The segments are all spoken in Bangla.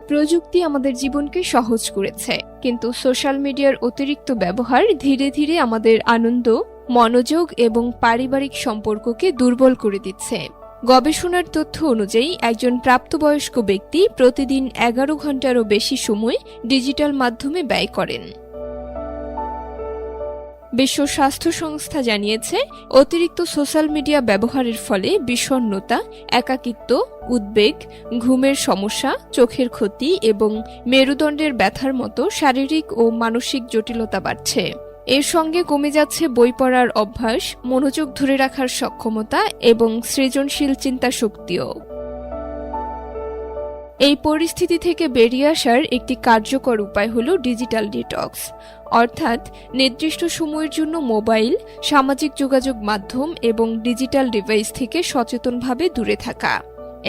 প্রযুক্তি আমাদের জীবনকে সহজ করেছে, কিন্তু সোশ্যাল মিডিয়ার অতিরিক্ত ব্যবহার ধীরে ধীরে আমাদের আনন্দ, মনোযোগ এবং পারিবারিক সম্পর্ককে দুর্বল করে দিচ্ছে। গবেষণার তথ্য অনুযায়ী একজন প্রাপ্তবয়স্ক ব্যক্তি প্রতিদিন 11 ঘন্টারও বেশি সময় ডিজিটাল মাধ্যমে ব্যয় করেন। বিশ্ব স্বাস্থ্য সংস্থা জানিয়েছে, অতিরিক্ত সোশ্যাল মিডিয়া ব্যবহারের ফলে বিষণ্ণতা, একাকিত্ব, উদ্বেগ, ঘুমের সমস্যা, চোখের ক্ষতি এবং মেরুদণ্ডের ব্যথার মতো শারীরিক ও মানসিক জটিলতা বাড়ছে। এর সঙ্গে কমে যাচ্ছে বই পড়ার অভ্যাস, মনোযোগ ধরে রাখার সক্ষমতা এবং সৃজনশীল চিন্তাশক্তিও। এই পরিস্থিতি থেকে বেরিয়ে আসার একটি কার্যকর উপায় হল ডিজিটাল ডিটক্স, অর্থাৎ নির্দিষ্ট সময়ের জন্য মোবাইল, সামাজিক যোগাযোগ মাধ্যম এবং ডিজিটাল ডিভাইস থেকে সচেতনভাবে দূরে থাকা।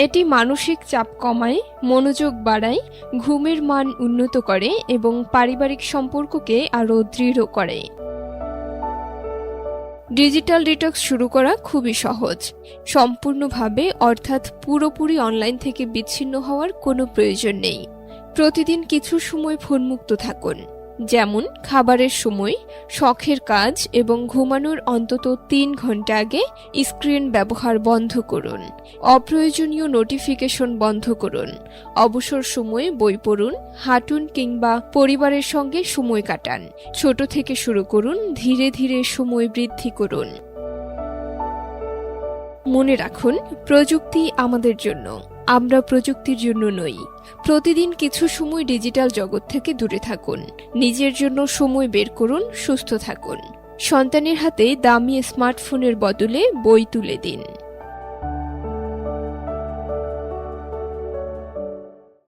এটি মানসিক চাপ কমায়, মনোযোগ বাড়ায়, ঘুমের মান উন্নত করে এবং পারিবারিক সম্পর্ককে আরও দৃঢ় করে। ডিজিটাল ডিটক্স শুরু করা খুবই সহজ। সম্পূর্ণভাবে অর্থাৎ পুরোপুরি অনলাইন থেকে বিচ্ছিন্ন হওয়ার কোনো প্রয়োজন নেই। প্রতিদিন কিছু সময় ফোনমুক্ত থাকুন, যেমন খাবারের সময়, শখের কাজ এবং ঘুমানোর অন্তত 3 ঘন্টা আগে স্ক্রিন ব্যবহার বন্ধ করুন। অপ্রয়োজনীয় নোটিফিকেশন বন্ধ করুন। অবসর সময়ে বই পড়ুন, হাঁটুন কিংবা পরিবারের সঙ্গে সময় কাটান। ছোট থেকে শুরু করুন, ধীরে ধীরে সময় বৃদ্ধি করুন। মনে রাখুন, প্রযুক্তি আমাদের জন্য, আমরা প্রযুক্তির জন্য নই। প্রতিদিন কিছু সময় ডিজিটাল জগৎ থেকে দূরে থাকুন। নিজের জন্য সময় বের করুন, সুস্থ থাকুন। সন্তানের হাতে দামি স্মার্টফোনের বদলে বই তুলে দিন।